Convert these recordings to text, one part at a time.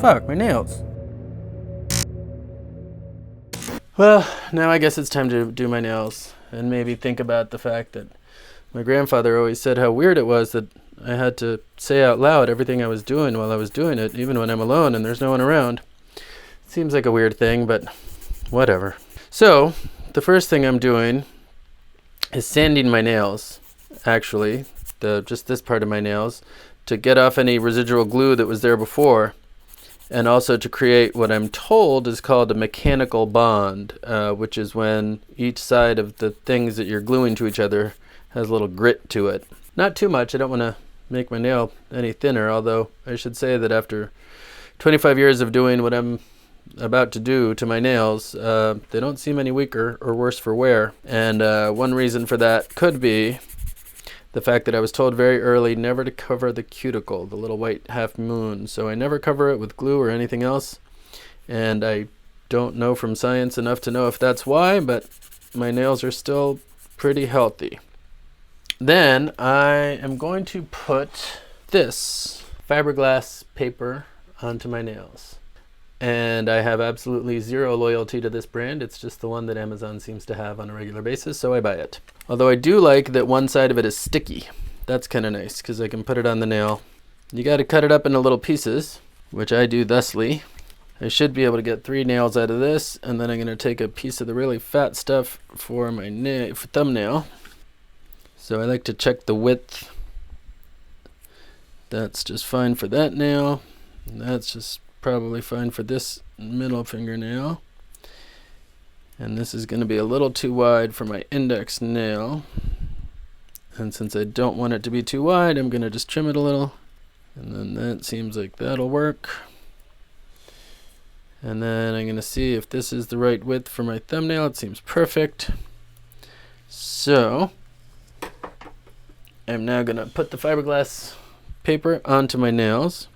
Fuck, my nails. Well, now I guess it's time to do my nails and maybe think about the fact that my grandfather always said how weird it was that I had to say out loud everything I was doing while I was doing it, even when I'm alone and there's no one around. It seems like a weird thing, but whatever. So, the first thing I'm doing is sanding my nails, actually, just this part of my nails, to get off any residual glue that was there before, and also to create what I'm told is called a mechanical bond, which is when each side of the things that you're gluing to each other has a little grit to it. Not too much. I don't want to make my nail any thinner, although I should say that after 25 years of doing what I'm about to do to my nails, they don't seem any weaker or worse for wear. And one reason for that could be the fact that I was told very early never to cover the cuticle, the little white half moon. So I never cover it with glue or anything else. And I don't know from science enough to know if that's why, but my nails are still pretty healthy. Then I am going to put this fiberglass paper onto my nails. And I have absolutely zero loyalty to this brand. It's just the one that Amazon seems to have on a regular basis, so I buy it. Although I do like that one side of it is sticky. That's kind of nice because I can put it on the nail. You got to cut it up into little pieces, which I do thusly. I should be able to get 3 nails out of this, and then I'm going to take a piece of the really fat stuff for my thumbnail. So I like to check the width. That's just fine for that nail. And that's just probably fine for this middle fingernail. And this is going to be a little too wide for my index nail. And since I don't want it to be too wide, I'm going to just trim it a little. And then that seems like that'll work. And then I'm going to see if this is the right width for my thumbnail. It seems perfect. So I'm now going to put the fiberglass paper onto my nails.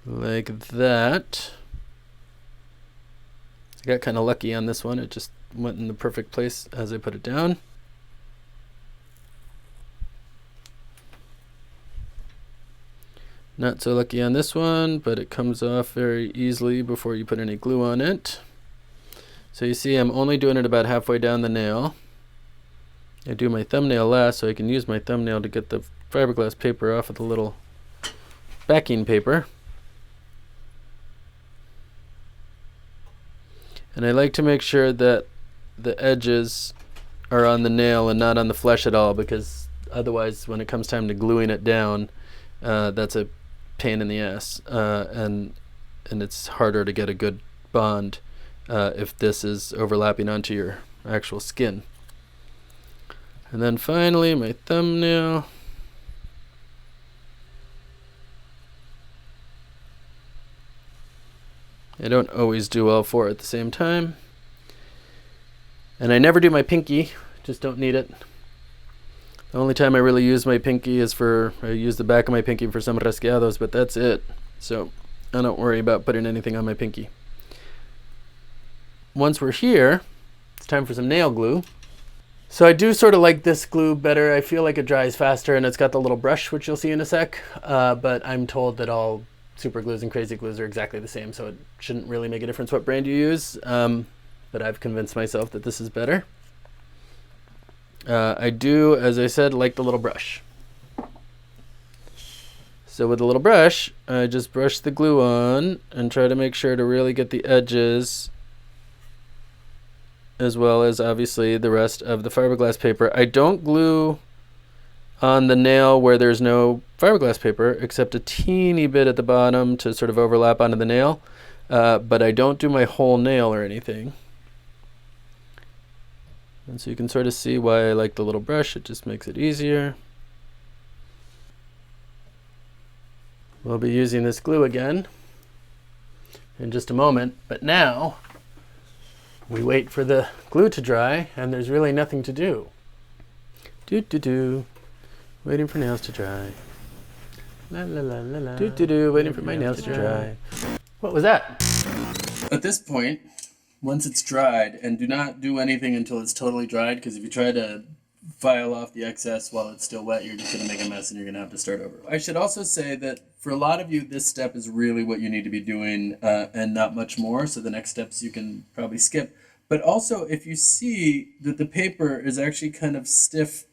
Like that. I got kind of lucky on this one. It just went in the perfect place as I put it down. Not so lucky on this one, but it comes off very easily before you put any glue on it. So you see I'm only doing it about halfway down the nail. I do my thumbnail last so I can use my thumbnail to get the fiberglass paper off of the little backing paper. And I like to make sure that the edges are on the nail and not on the flesh at all, because otherwise when it comes time to gluing it down, that's a pain in the ass, and it's harder to get a good bond if this is overlapping onto your actual skin. And then finally my thumbnail. I don't always do all 4 at the same time. And I never do my pinky, just don't need it. The only time I really use my pinky is I use the back of my pinky for some rasgados, but that's it. So I don't worry about putting anything on my pinky. Once we're here, it's time for some nail glue. So I do sort of like this glue better. I feel like it dries faster and it's got the little brush, which you'll see in a sec. But I'm told that all super glues and crazy glues are exactly the same, so it shouldn't really make a difference what brand you use. But I've convinced myself that this is better. I do, as I said, like the little brush. So with the little brush, I just brush the glue on and try to make sure to really get the edges, as well as obviously the rest of the fiberglass paper. I don't glue on the nail where there's no fiberglass paper, except a teeny bit at the bottom to sort of overlap onto the nail, but I don't do my whole nail or anything. And so you can sort of see why I like the little brush. It just makes it easier. We'll be using this glue again in just a moment, but now we wait for the glue to dry and there's really nothing to do. Waiting for nails to dry. La la la la la. Waiting for my nails to dry. What was that? At this point, once it's dried, and do not do anything until it's totally dried, because if you try to file off the excess while it's still wet, you're just going to make a mess and you're going to have to start over. I should also say that for a lot of you, this step is really what you need to be doing and not much more. So the next steps you can probably skip. But also, if you see that the paper is actually kind of stiff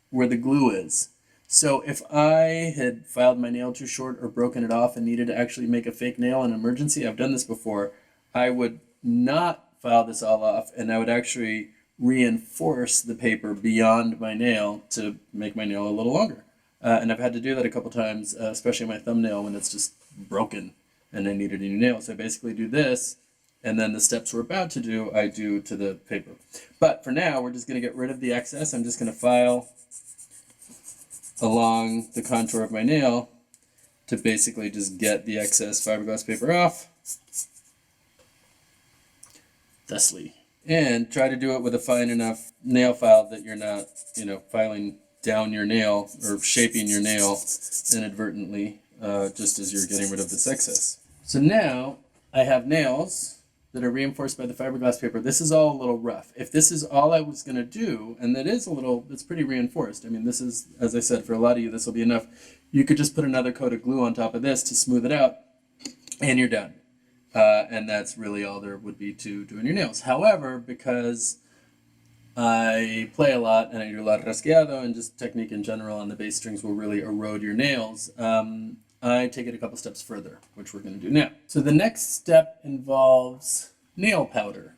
where the glue is. So if I had filed my nail too short or broken it off and needed to actually make a fake nail in an emergency, I've done this before, I would not file this all off and I would actually reinforce the paper beyond my nail to make my nail a little longer. And I've had to do that a couple times, especially my thumbnail when it's just broken and I needed a new nail. So I basically do this, and then the steps we're about to do, I do to the paper. But for now, we're just going to get rid of the excess. I'm just going to file along the contour of my nail to basically just get the excess fiberglass paper off. Thusly. And try to do it with a fine enough nail file that you're not, filing down your nail or shaping your nail inadvertently just as you're getting rid of this excess. So now I have nails that are reinforced by the fiberglass paper. This is all a little rough. If this is all I was going to do, and it's pretty reinforced. I mean, this is, as I said, for a lot of you, this will be enough. You could just put another coat of glue on top of this to smooth it out, and you're done. And that's really all there would be to doing your nails. However, because I play a lot and I do a lot of rasgueado and just technique in general on the bass strings will really erode your nails, I take it a couple steps further, which we're going to do now. So the next step involves nail powder.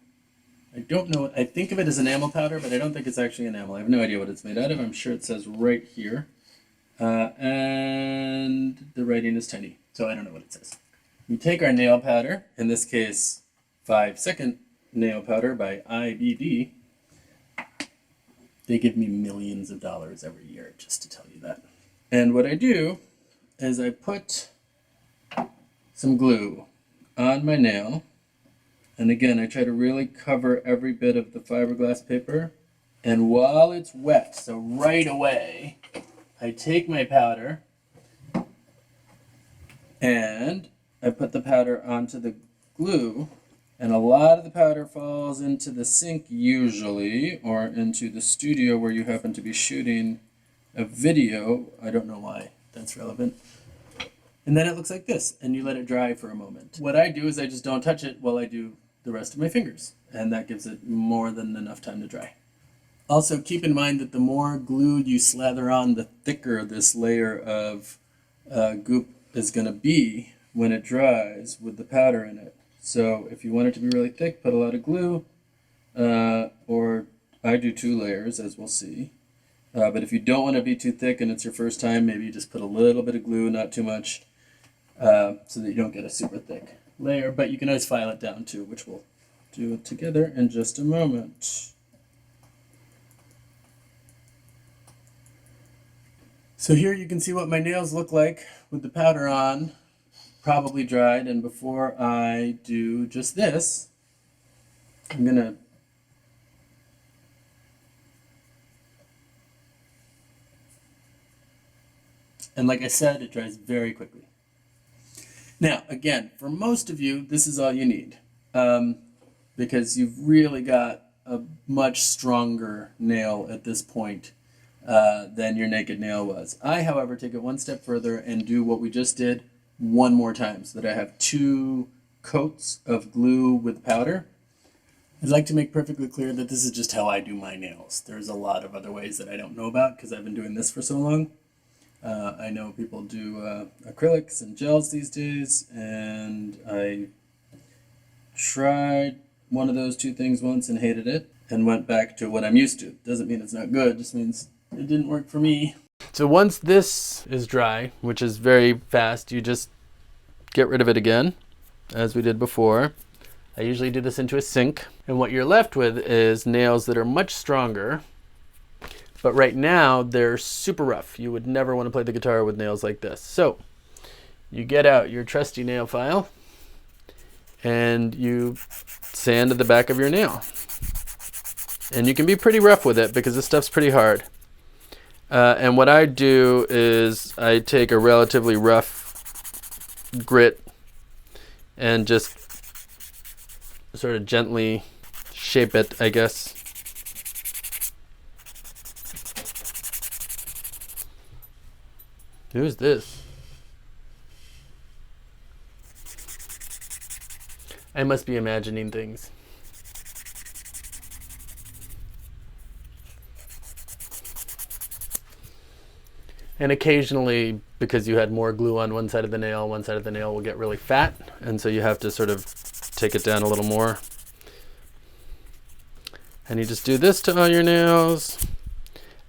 I don't know, I think of it as enamel powder, but I don't think it's actually enamel. I have no idea what it's made out of. I'm sure it says right here. And the writing is tiny, so I don't know what it says. We take our nail powder, in this case 5-second nail powder by IBD. They give me millions of dollars every year, just to tell you that. And what I do is I put some glue on my nail, and again I try to really cover every bit of the fiberglass paper, and while it's wet, so right away, I take my powder and I put the powder onto the glue, and a lot of the powder falls into the sink usually, or into the studio where you happen to be shooting a video. I don't know why that's relevant. And then it looks like this, and you let it dry for a moment. What I do is I just don't touch it while I do the rest of my fingers, and that gives it more than enough time to dry. Also, keep in mind that the more glue you slather on, the thicker this layer of goop is going to be when it dries with the powder in it. So if you want it to be really thick, put a lot of glue, or I do 2 layers, as we'll see. But if you don't want to be too thick and it's your first time, maybe you just put a little bit of glue, not too much, so that you don't get a super thick layer. But you can always file it down too, which we'll do together in just a moment. So here you can see what my nails look like with the powder on, probably dried. And before I do just this, I'm going to and like I said, it dries very quickly. Now, again, for most of you, this is all you need, because you've really got a much stronger nail at this point than your naked nail was. I, however, take it one step further and do what we just did one more time, so that I have 2 coats of glue with powder. I'd like to make perfectly clear that this is just how I do my nails. There's a lot of other ways that I don't know about because I've been doing this for so long. I know people do acrylics and gels these days, and I tried one of those 2 things once and hated it and went back to what I'm used to. Doesn't mean it's not good, just means it didn't work for me. So once this is dry, which is very fast, you just get rid of it again, as we did before. I usually do this into a sink, and what you're left with is nails that are much stronger, but right now they're super rough. You would never want to play the guitar with nails like this. So you get out your trusty nail file and you sand the back of your nail. And you can be pretty rough with it because this stuff's pretty hard. And what I do is I take a relatively rough grit and just sort of gently shape it, I guess. Who's this? I must be imagining things. And occasionally, because you had more glue on one side of the nail will get really fat, and so you have to sort of take it down a little more. And you just do this to all your nails.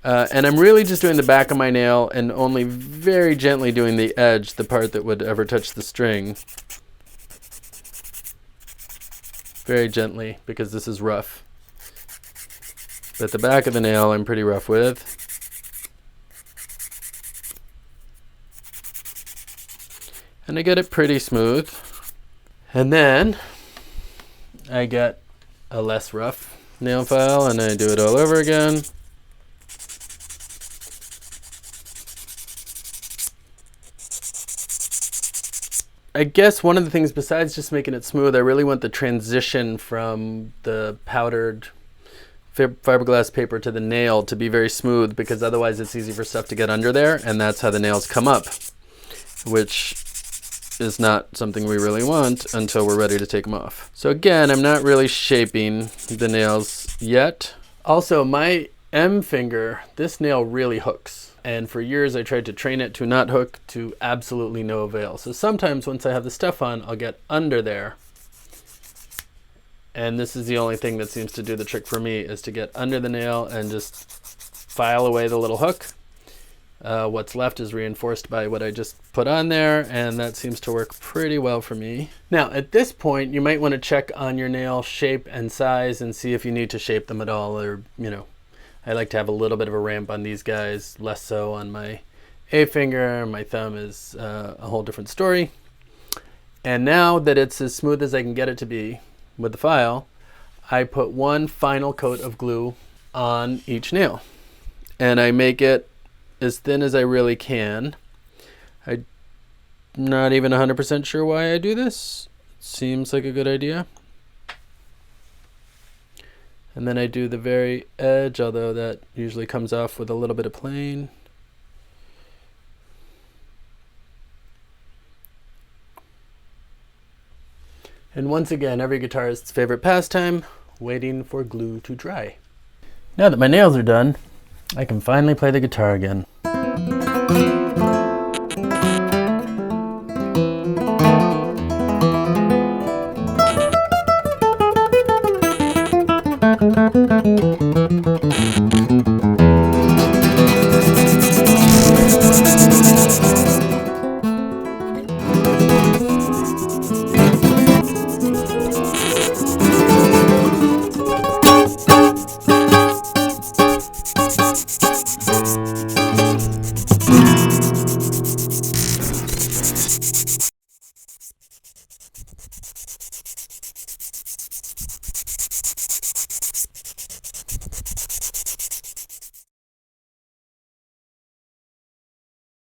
And I'm really just doing the back of my nail and only very gently doing the edge, the part that would ever touch the string. Very gently, because this is rough. But the back of the nail I'm pretty rough with. And I get it pretty smooth. And then I get a less rough nail file and I do it all over again. I guess one of the things besides just making it smooth, I really want the transition from the powdered fiberglass paper to the nail to be very smooth, because otherwise it's easy for stuff to get under there, and that's how the nails come up, which is not something we really want until we're ready to take them off. So again, I'm not really shaping the nails yet. Also, my M finger, this nail really hooks. And for years I tried to train it to not hook, to absolutely no avail. So sometimes once I have the stuff on, I'll get under there. And this is the only thing that seems to do the trick for me, is to get under the nail and just file away the little hook. What's left is reinforced by what I just put on there, and that seems to work pretty well for me. Now, at this point, you might want to check on your nail shape and size and see if you need to shape them at all, or, you know, I like to have a little bit of a ramp on these guys, less so on my A finger. My thumb is a whole different story. And now that it's as smooth as I can get it to be with the file, I put one final coat of glue on each nail. And I make it as thin as I really can. I'm not even 100% sure why I do this. Seems like a good idea. And then I do the very edge, although that usually comes off with a little bit of plain. And once again, every guitarist's favorite pastime, waiting for glue to dry. Now that my nails are done, I can finally play the guitar again.